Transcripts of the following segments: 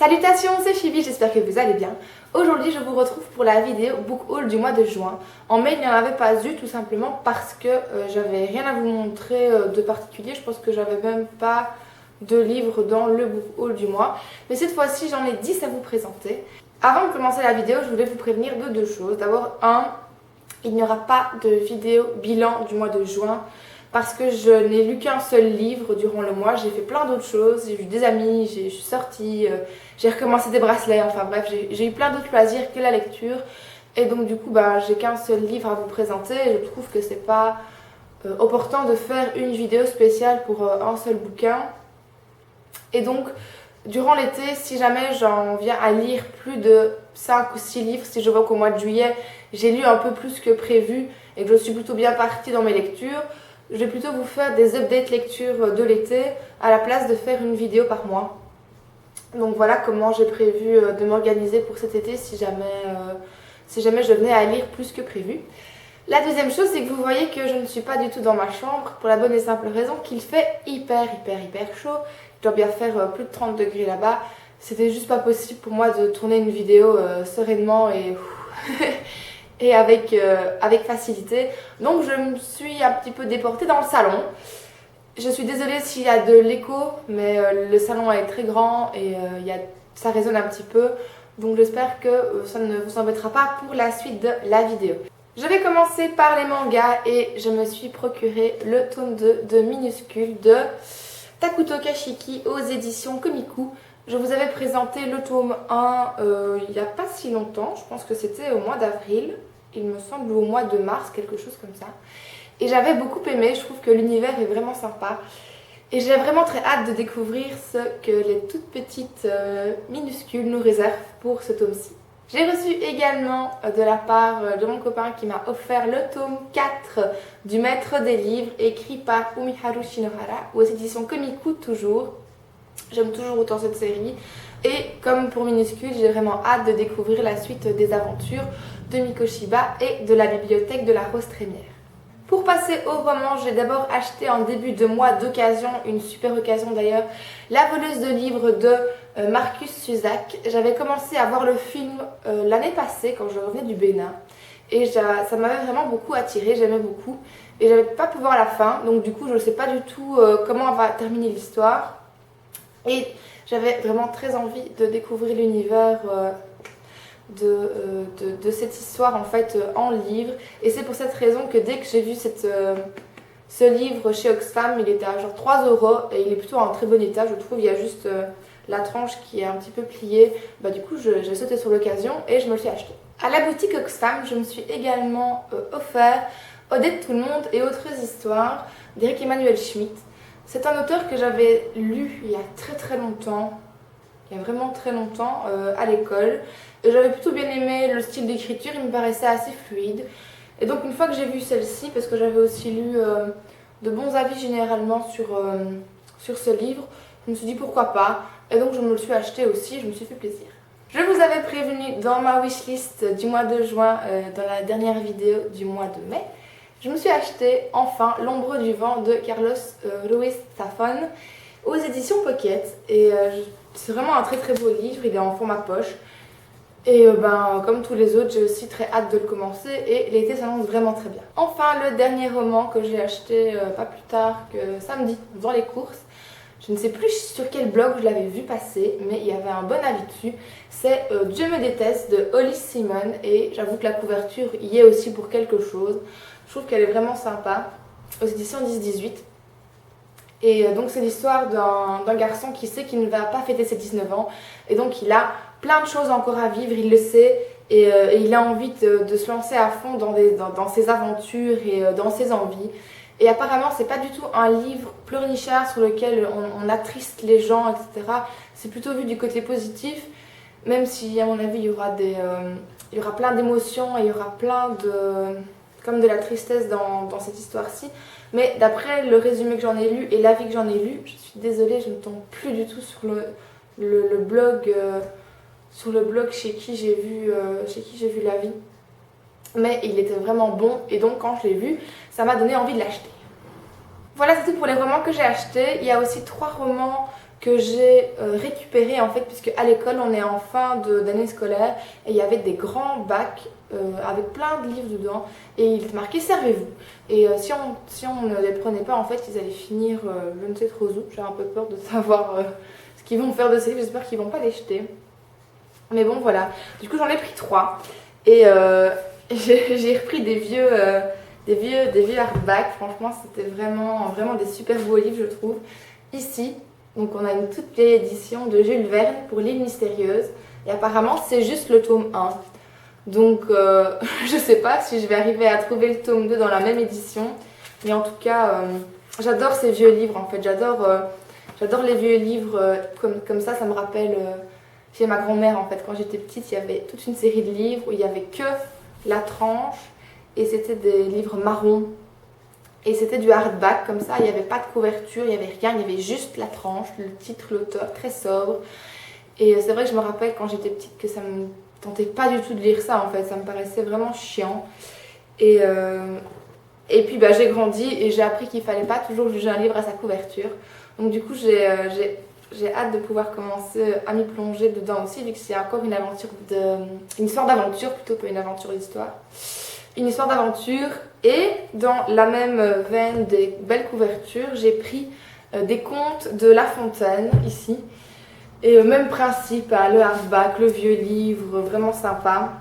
Salutations, c'est Chibi, j'espère que vous allez bien. Aujourd'hui, je vous retrouve pour la vidéo book haul du mois de juin. En mai, il n'y en avait pas eu tout simplement parce que j'avais rien à vous montrer de particulier. Je pense que j'avais même pas de livres dans le book haul du mois. Mais cette fois-ci, j'en ai 10 à vous présenter. Avant de commencer la vidéo, je voulais vous prévenir de deux choses. D'abord, il n'y aura pas de vidéo bilan du mois de juin. Parce que je n'ai lu qu'un seul livre durant le mois, j'ai fait plein d'autres choses, j'ai vu des amis, je suis sortie, j'ai recommencé des bracelets, enfin bref, j'ai eu plein d'autres loisirs que la lecture. Et donc du coup, j'ai qu'un seul livre à vous présenter et je trouve que c'est pas opportun de faire une vidéo spéciale pour un seul bouquin. Et donc, durant l'été, si jamais j'en viens à lire plus de 5 ou 6 livres, si je vois qu'au mois de juillet, j'ai lu un peu plus que prévu et que je suis plutôt bien partie dans mes lectures, je vais plutôt vous faire des updates lecture de l'été à la place de faire une vidéo par mois. Donc voilà comment j'ai prévu de m'organiser pour cet été si jamais je venais à lire plus que prévu. La deuxième chose, c'est que vous voyez que je ne suis pas du tout dans ma chambre pour la bonne et simple raison qu'il fait hyper chaud. Il doit bien faire plus de 30 degrés là-bas. C'était juste pas possible pour moi de tourner une vidéo sereinement et avec facilité. Donc je me suis un petit peu déportée dans le salon. Je suis désolée s'il y a de l'écho, mais le salon est très grand et ça résonne un petit peu. Donc j'espère que ça ne vous embêtera pas pour la suite de la vidéo. Je vais commencer par les mangas et je me suis procuré le tome 2 de Minuscule de Takuto Kashiki aux éditions Komiku. Je vous avais présenté le tome 1 il n'y a pas si longtemps, je pense que c'était au mois d'avril, il me semble, ou au mois de mars, quelque chose comme ça. Et j'avais beaucoup aimé, je trouve que l'univers est vraiment sympa. Et j'ai vraiment très hâte de découvrir ce que les toutes petites minuscules nous réservent pour ce tome-ci. J'ai reçu également de la part de mon copain qui m'a offert le tome 4 du Maître des livres, écrit par Umiharu Shinohara, aux éditions Komiku toujours. J'aime toujours autant cette série et comme pour Minuscule, j'ai vraiment hâte de découvrir la suite des aventures de Mikoshiba et de la bibliothèque de la Rose Trémière. Pour passer au roman, j'ai d'abord acheté en début de mois d'occasion, une super occasion d'ailleurs, La voleuse de livres de Marcus Zusak. J'avais commencé à voir le film l'année passée quand je revenais du Bénin et ça m'avait vraiment beaucoup attiré, j'aimais beaucoup et j'avais pas pu voir la fin, donc du coup je ne sais pas du tout comment va terminer l'histoire. Et j'avais vraiment très envie de découvrir l'univers de cette histoire en fait en livre. Et c'est pour cette raison que dès que j'ai vu ce livre chez Oxfam, il était à genre 3 € et il est plutôt en très bon état, je trouve. Il y a juste la tranche qui est un petit peu pliée. Du coup, j'ai sauté sur l'occasion et je me le suis acheté. À la boutique Oxfam, je me suis également offert Odette tout le monde et autres histoires d'Eric Emmanuel Schmitt. C'est un auteur que j'avais lu il y a très longtemps, il y a vraiment très longtemps, à l'école. J'avais plutôt bien aimé le style d'écriture, il me paraissait assez fluide. Et donc une fois que j'ai vu celle-ci, parce que j'avais aussi lu de bons avis généralement sur ce livre, je me suis dit pourquoi pas. Et donc je me le suis acheté aussi, je me suis fait plaisir. Je vous avais prévenu dans ma wishlist du mois de juin, dans la dernière vidéo du mois de mai. Je me suis acheté enfin L'ombre du vent de Carlos Ruiz Zafón aux éditions Pocket. Et c'est vraiment un très beau livre, il est en format poche. Et comme tous les autres, j'ai aussi très hâte de le commencer et l'été s'annonce vraiment très bien. Enfin, le dernier roman que j'ai acheté pas plus tard que samedi dans les courses. Je ne sais plus sur quel blog je l'avais vu passer, mais il y avait un bon avis dessus. C'est Dieu me déteste de Holly Simon et j'avoue que la couverture y est aussi pour quelque chose. Je trouve qu'elle est vraiment sympa, aux éditions 10-18. Et donc c'est l'histoire d'un garçon qui sait qu'il ne va pas fêter ses 19 ans. Et donc il a plein de choses encore à vivre, il le sait. Et il a envie de se lancer à fond dans ses aventures et dans ses envies. Et apparemment c'est pas du tout un livre pleurnichard sur lequel on attriste les gens, etc. C'est plutôt vu du côté positif. Même si à mon avis il y aura plein d'émotions et il y aura plein comme de la tristesse dans cette histoire-ci. Mais d'après le résumé que j'en ai lu et l'avis que j'en ai lu, je suis désolée, je ne tombe plus du tout sur le blog chez qui j'ai vu l'avis. Mais il était vraiment bon et donc quand je l'ai vu, ça m'a donné envie de l'acheter. Voilà, c'est tout pour les romans que j'ai achetés. Il y a aussi 3 romans que j'ai récupéré en fait, puisque à l'école on est en fin d'année scolaire et il y avait des grands bacs avec plein de livres dedans et il était marqué servez-vous. Et si on ne les prenait pas en fait, ils allaient finir je ne sais trop où. J'ai un peu peur de savoir ce qu'ils vont faire de ces livres, j'espère qu'ils vont pas les jeter. Mais bon voilà, du coup j'en ai pris 3 et j'ai repris des vieux hardbacks. Franchement c'était vraiment des super beaux livres je trouve. Ici, donc on a une toute vieille édition de Jules Verne pour l'île mystérieuse et apparemment c'est juste le tome 1. Donc je sais pas si je vais arriver à trouver le tome 2 dans la même édition, mais en tout cas j'adore ces vieux livres en fait, j'adore les vieux livres comme ça me rappelle chez ma grand-mère en fait. Quand j'étais petite il y avait toute une série de livres où il y avait que la tranche et c'était des livres marrons. Et c'était du hardback comme ça, il n'y avait pas de couverture, il n'y avait rien, il y avait juste la tranche, le titre, l'auteur, très sobre. Et c'est vrai que je me rappelle quand j'étais petite que ça me tentait pas du tout de lire ça en fait, ça me paraissait vraiment chiant. Et puis bah, j'ai grandi et j'ai appris qu'il fallait pas toujours juger un livre à sa couverture. Donc du coup j'ai hâte de pouvoir commencer à m'y plonger dedans aussi, vu que c'est encore une histoire d'aventure plutôt qu'une aventure d'histoire. Une histoire d'aventure et dans la même veine des belles couvertures, j'ai pris des contes de La Fontaine ici. Et même principe, hein, le hardback, le vieux livre, vraiment sympa.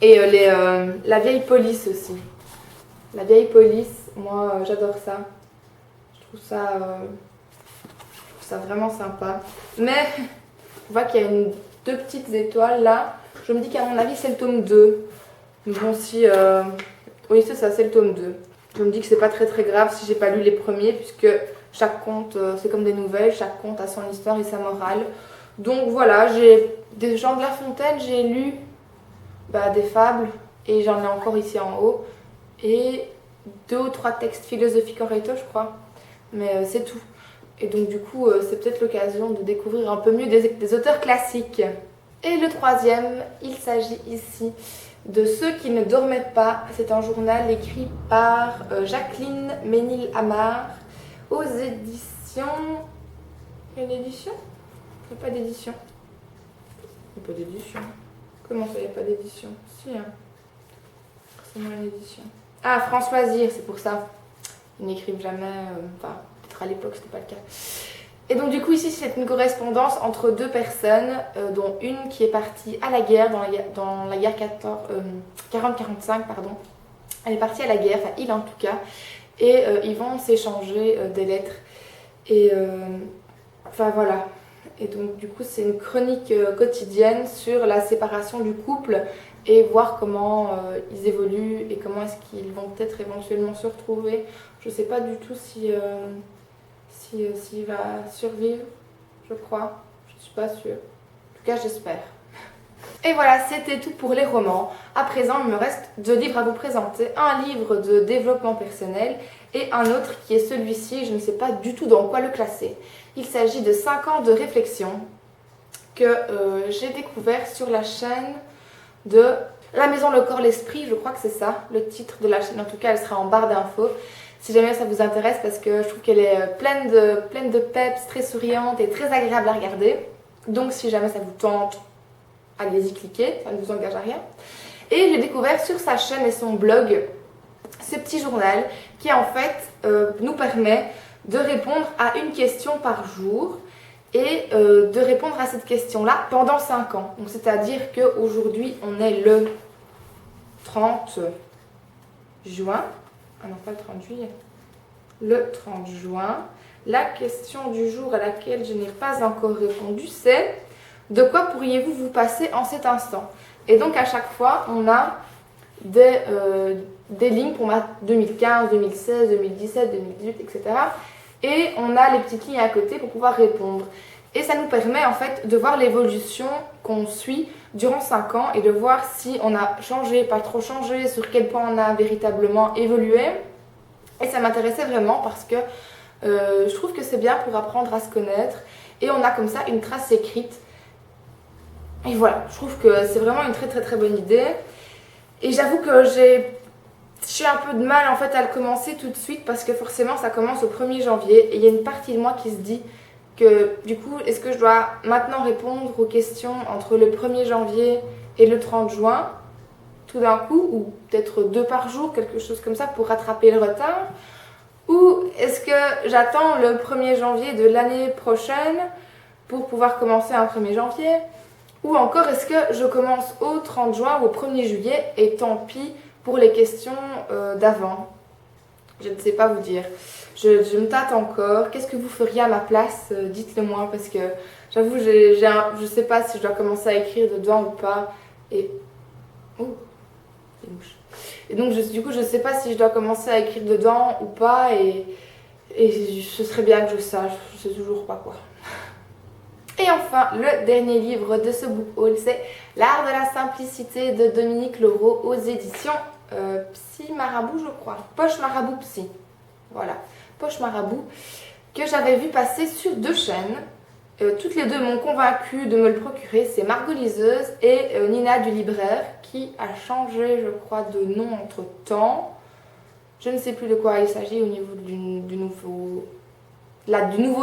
Et la vieille police aussi. La vieille police, moi j'adore ça. Je trouve ça vraiment sympa. Mais on voit qu'il y a deux petites étoiles là. Je me dis qu'à mon avis c'est le tome 2. Donc bon si... oui c'est ça, c'est le tome 2. Je me dis que c'est pas très grave si j'ai pas lu les premiers, puisque chaque conte c'est comme des nouvelles, chaque conte a son histoire et sa morale. Donc voilà, j'ai des Jean de La Fontaine, j'ai lu des fables et j'en ai encore ici en haut. Et 2 ou 3 textes philosophiques en réto je crois. Mais c'est tout. Et donc du coup c'est peut-être l'occasion de découvrir un peu mieux des auteurs classiques. Et le troisième, il s'agit ici de Ceux qui ne dormaient pas. C'est un journal écrit par Jacqueline Ménil-Amar aux éditions... Il y a une édition ? Il n'y a pas d'édition. Il n'y a pas d'édition. Comment ça, il n'y a pas d'édition ? Si, hein. Forcément une édition. Ah, France Loisirs, c'est pour ça. Ils n'écrivent jamais... Enfin, peut-être à l'époque, c'était pas le cas. Et donc du coup ici c'est une correspondance entre 2 personnes, dont une qui est partie à la guerre, dans la guerre 40-45 pardon. Elle est partie à la guerre, enfin il en tout cas, et ils vont s'échanger des lettres. Et enfin voilà. Et donc du coup c'est une chronique quotidienne sur la séparation du couple et voir comment ils évoluent et comment est-ce qu'ils vont peut-être éventuellement se retrouver. Je sais pas du tout s'il va survivre, je crois. Je suis pas sûre. En tout cas, j'espère. Et voilà, c'était tout pour les romans. À présent, il me reste 2 livres à vous présenter. Un livre de développement personnel et un autre qui est celui-ci. Je ne sais pas du tout dans quoi le classer. Il s'agit de 5 ans de réflexion que j'ai découvert sur la chaîne de La Maison, le Corps, l'Esprit. Je crois que c'est ça, le titre de la chaîne. En tout cas, elle sera en barre d'infos. Si jamais ça vous intéresse, parce que je trouve qu'elle est pleine de peps, très souriante et très agréable à regarder. Donc si jamais ça vous tente, allez-y cliquez, ça ne vous engage à rien. Et j'ai découvert sur sa chaîne et son blog ce petit journal qui en fait nous permet de répondre à une question par jour et de répondre à cette question-là pendant 5 ans. Donc c'est-à-dire qu'aujourd'hui on est le 30 juin. Ah non, pas le 30 juillet. Le 30 juin. La question du jour à laquelle je n'ai pas encore répondu, c'est de quoi pourriez-vous vous passer en cet instant? Et donc à chaque fois, on a des lignes pour 2015, 2016, 2017, 2018, etc. Et on a les petites lignes à côté pour pouvoir répondre. Et ça nous permet en fait de voir l'évolution qu'on suit durant 5 ans et de voir si on a changé, pas trop changé, sur quel point on a véritablement évolué. Et ça m'intéressait vraiment parce que je trouve que c'est bien pour apprendre à se connaître et on a comme ça une trace écrite. Et voilà, je trouve que c'est vraiment une très bonne idée. Et j'avoue que j'ai un peu de mal en fait à le commencer tout de suite parce que forcément ça commence au 1er janvier et il y a une partie de moi qui se dit que du coup, est-ce que je dois maintenant répondre aux questions entre le 1er janvier et le 30 juin tout d'un coup, ou peut-être 2 par jour, quelque chose comme ça pour rattraper le retard? Ou est-ce que j'attends le 1er janvier de l'année prochaine pour pouvoir commencer un 1er janvier? Ou encore, est-ce que je commence au 30 juin ou au 1er juillet et tant pis pour les questions d'avant? Je ne sais pas vous dire. Je me tâte encore. Qu'est-ce que vous feriez à ma place? Dites-le moi parce que j'avoue, je ne sais pas si je dois commencer à écrire dedans ou pas. Et... Oh, une mouche. Et donc, du coup, je ne sais pas si je dois commencer à écrire dedans ou pas. Et ce serait bien que je sache. Je ne sais toujours pas quoi. Et enfin, le dernier livre de ce book haul, c'est L'art de la simplicité de Dominique Leroux aux éditions Psy Marabout, je crois. Poche Marabout Psy. Voilà, Poche Marabout, que j'avais vu passer sur 2 chaînes. Toutes les deux m'ont convaincue de me le procurer. C'est Margot Liseuse et Nina du Libraire, qui a changé, je crois, de nom entre temps. Je ne sais plus de quoi il s'agit au niveau du nouveau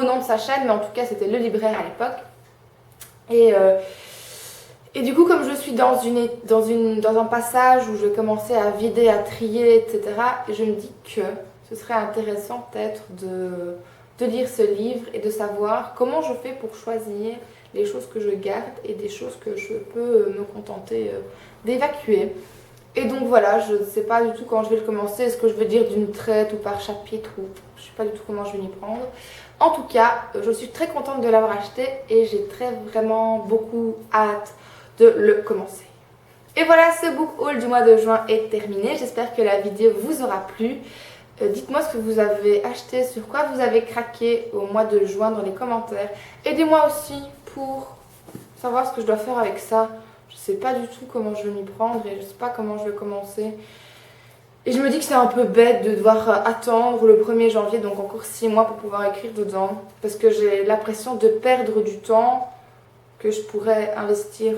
nom de sa chaîne, mais en tout cas, c'était Le Libraire à l'époque. Et du coup, comme je suis dans un passage où je commençais à vider, à trier, etc., je me dis que ce serait intéressant peut-être de lire ce livre et de savoir comment je fais pour choisir les choses que je garde et des choses que je peux me contenter d'évacuer. Et donc voilà, je ne sais pas du tout quand je vais le commencer, est-ce que je vais lire d'une traite ou par chapitre, ou je ne sais pas du tout comment je vais m'y prendre. En tout cas, je suis très contente de l'avoir acheté et j'ai vraiment beaucoup hâte de le commencer. Et voilà, ce book haul du mois de juin est terminé. J'espère que la vidéo vous aura plu. Dites-moi ce que vous avez acheté, sur quoi vous avez craqué au mois de juin dans les commentaires. Aidez-moi aussi pour savoir ce que je dois faire avec ça. Je ne sais pas du tout comment je vais m'y prendre et je ne sais pas comment je vais commencer. Et je me dis que c'est un peu bête de devoir attendre le 1er janvier, donc encore 6 mois pour pouvoir écrire dedans. Parce que j'ai l'impression de perdre du temps que je pourrais investir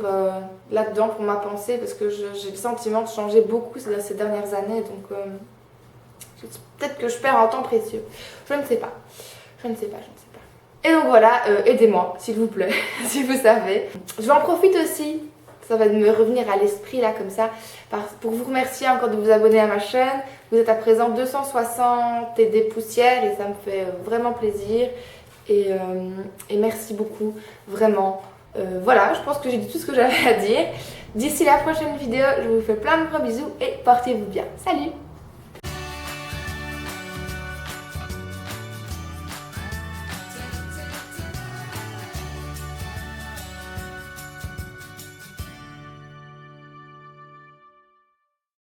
là-dedans pour ma pensée. Parce que j'ai le sentiment de changer beaucoup ces dernières années. Donc peut-être que je perds un temps précieux. Je ne sais pas. Je ne sais pas. Et donc voilà, aidez-moi s'il vous plaît, si vous savez. Je vais en profiter aussi. Ça va me revenir à l'esprit là comme ça pour vous remercier encore de vous abonner à ma chaîne. Vous êtes à présent 260 et des poussières et ça me fait vraiment plaisir. Et merci beaucoup, vraiment. Voilà, je pense que j'ai dit tout ce que j'avais à dire. D'ici la prochaine vidéo, je vous fais plein de gros bisous et portez-vous bien. Salut!